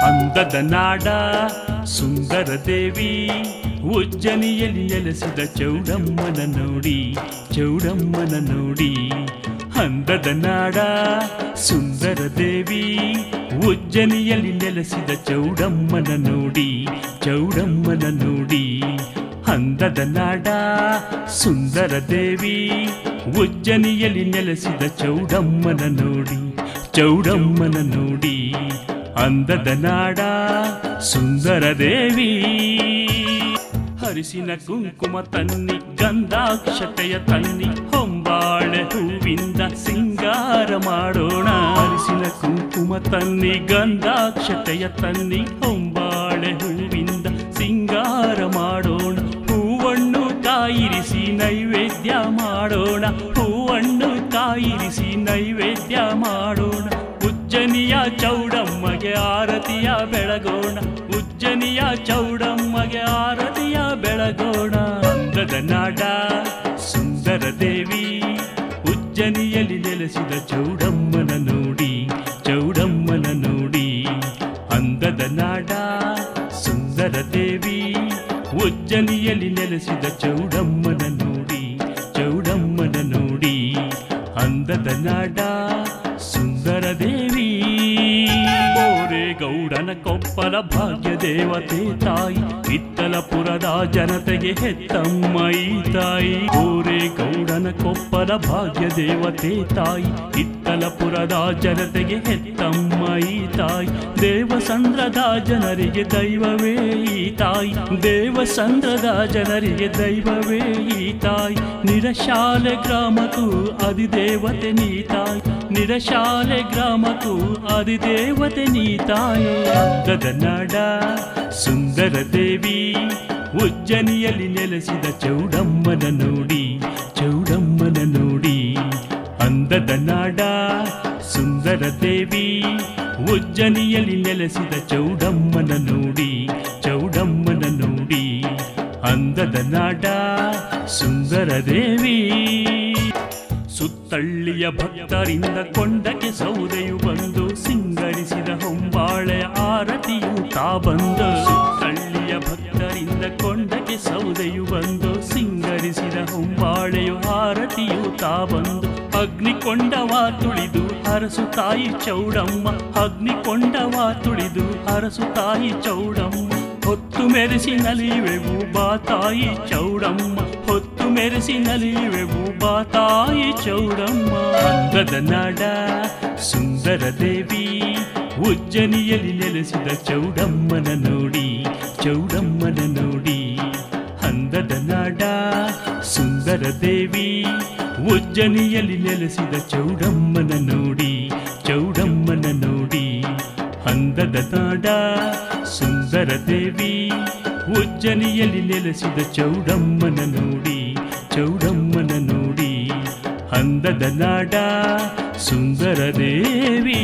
ಅಂದದ ನಾಡ ಸುಂದರ ದೇವಿ ಉಜ್ಜನಿಯಲ್ಲಿ ನೆಲೆಸಿದ ಚೌಡಮ್ಮನ ನೋಡಿ, ಚೌಡಮ್ಮನ ನೋಡಿ. ಅಂದದ ನಾಡ ಸುಂದರ ದೇವಿ ಉಜ್ಜನಿಯಲ್ಲಿ ನೆಲೆಸಿದ ಚೌಡಮ್ಮನ ನೋಡಿ, ಚೌಡಮ್ಮನ ನೋಡಿ. ಅಂದದ ನಾಡ ಸುಂದರ ದೇವಿ ಉಜ್ಜನಿಯಲ್ಲಿ ನೆಲೆಸಿದ ಚೌಡಮ್ಮನ ನೋಡಿ, ಚೌಡಮ್ಮನ ನೋಡಿ. ಅಂದದ ನಾಡ ಸುಂದರ ದೇವಿ ಹರಿಸಿನ ಕುಂಕುಮ ತನ್ನಿ, ಗಂಧಾಕ್ಷತೆಯ ತನ್ನಿ, ಹೊಂಬಾಳೆ ಹೂವಿಂದ ಸಿಂಗಾರ ಮಾಡೋಣ. ಹರಿಸಿನ ಕುಂಕುಮ ತನ್ನಿ, ಗಂಧಾಕ್ಷತೆಯ ತನ್ನಿ, ಹೊಂಬಾಳೆ ಹೂವಿಂದ ಸಿಂಗಾರ ಮಾಡೋಣ. ಹೂವನ್ನು ಕಾಯಿರಿಸಿ ನೈವೇದ್ಯ ಮಾಡೋಣ, ಹೂವನ್ನು ಕಾಯಿರಿಸಿ ನೈವೇದ್ಯ ಮಾಡೋಣ. ಉಜ್ಜನಿಯ ಚೌಡಮ್ಮಗೆ ಆರತಿಯ ಬೆಳಗೋಣ, ಉಜ್ಜನಿಯ ಚೌಡಮ್ಮಗೆ ಆರತಿಯ ಬೆಳಗೋಣ. ಅಂದದ ನಾಡ ಸುಂದರ ದೇವಿ ಉಜ್ಜನಿಯಲ್ಲಿ ನೆಲೆಸಿದ ಚೌಡಮ್ಮನ ನೋಡಿ, ಚೌಡಮ್ಮನ ನೋಡಿ. ಅಂದದ ನಾಡ ಸುಂದರ ದೇವಿ ಉಜ್ಜನಿಯಲ್ಲಿ ನೆಲೆಸಿದ ಚೌಡಮ್ಮನ ನೋಡಿ, ಚೌಡಮ್ಮನ ನೋಡಿ. ಅಂದದ ನಾಡ ಸುಂದರ ದೇವಿ ಗೌಡನ ಕೊಪ್ಪಲ ಭಾಗ್ಯ ದೇವತೆ ತಾಯಿ, ಹಿತ್ತಲಪುರದ ಜನತೆಗೆ ಹೆತ್ತಮ್ಮ ಈ ತಾಯಿ. ಗೌಡನ ಕೊಪ್ಪಲ ಭಾಗ್ಯ ದೇವತೆ ತಾಯಿ, ಹಿತ್ತಲಪುರದ ಜನತೆಗೆ ಹೆತ್ತಮ್ಮ ಈ ತಾಯಿ. ದೇವಸಂದ್ರದ ಜನರಿಗೆ ದೈವವೇ ಈ ತಾಯಿ, ದೇವಸಂದ್ರದ ಜನರಿಗೆ ದೈವವೇ ಈ ತಾಯಿ. ನಿರಶಾಲೆ ಗ್ರಾಮಕ್ಕೂ ಅಧಿದೇವತೆ ನೀ ತಾಯಿ, ನಿರಶಾಲೆ ಗ್ರಾಮಕ್ಕೂ ಅಧಿದೇವತೆ ನೀ ತಾಯಿ. ಅಂದದ ನಾಡ ಸುಂದರ ದೇವಿ ಉಜ್ಜನಿಯಲ್ಲಿ ನೆಲೆಸಿದ ಚೌಡಮ್ಮನ ನೋಡಿ, ಚೌಡಮ್ಮನ ನೋಡಿ. ಅಂದದ ನಾಡ ಸುಂದರ ದೇವಿ ಉಜ್ಜನಿಯಲ್ಲಿ ನೆಲೆಸಿದ ಚೌಡಮ್ಮನ ನೋಡಿ, ಚೌಡಮ್ಮನ ನೋಡಿ. ಅಂದದ ನಾಡ ಸುಂದರ ದೇವಿ ಸುತ್ತಳ್ಳಿಯ ಭಕ್ತರಿಂದ ಕೊಂಡಕ್ಕೆ ಸೌದೆಯು ಬಂದು ಸಿಂಗರಿಸಿದ ಹೊಂಬಾಳೆಯ ಆರತಿಯು ತಾ ಬಂದು. ಸುತ್ತಳ್ಳಿಯ ಭಕ್ತರಿಂದ ಕೊಂಡಕ್ಕೆ ಸೌದೆಯು ಬಂದು ಸಿಂಗರಿಸಿದ ಹೊಂಬಾಳೆಯು ಆರತಿಯು ತಾ ಬಂದು. ಅಗ್ನಿಕೊಂಡವ ತುಳಿದು ಹರಸು ತಾಯಿ ಚೌಡಮ್ಮ, ಅಗ್ನಿಕೊಂಡವ ತುಳಿದು ಹರಸು ತಾಯಿ ಚೌಡಮ್ಮ. ಹೊತ್ತು ಮೆರೆಸಿ ನಲಿವೆವು ಬಾ ತಾಯಿ ಚೌಡಮ್ಮ, ಹೊತ್ತು ಮೆರೆಸಿ ನಲಿವೆವು ಬಾ ತಾಯಿ ಚೌಡಮ್ಮ. ಅಂದದ ನಾಡ ಸುಂದರ ದೇವಿ ಉಜ್ಜನಿಯಲ್ಲಿ ನೆಲೆಸಿದ ಚೌಡಮ್ಮನ ನೋಡಿ, ಚೌಡಮ್ಮನ ನೋಡಿ. ಅಂದದ ನಾಡ ಸುಂದರ ದೇವಿ ಉಜ್ಜನಿಯಲ್ಲಿ ನೆಲೆಸಿದ ಚೌಡಮ್ಮನ ನೋಡಿ, ಚೌಡಮ್ಮನ ನೋಡಿ. ಅಂದದ ನಾಡ ಸುಂದರ ದೇವಿ ಉಜ್ಜನಿಯಲ್ಲಿ ನೆಲೆಸಿದ ಚೌಡಮ್ಮನ ನೋಡಿ, ಚೌಡಮ್ಮನ ನೋಡಿ. ಅಂದದ ನಾಡ ಸುಂದರ ದೇವಿ.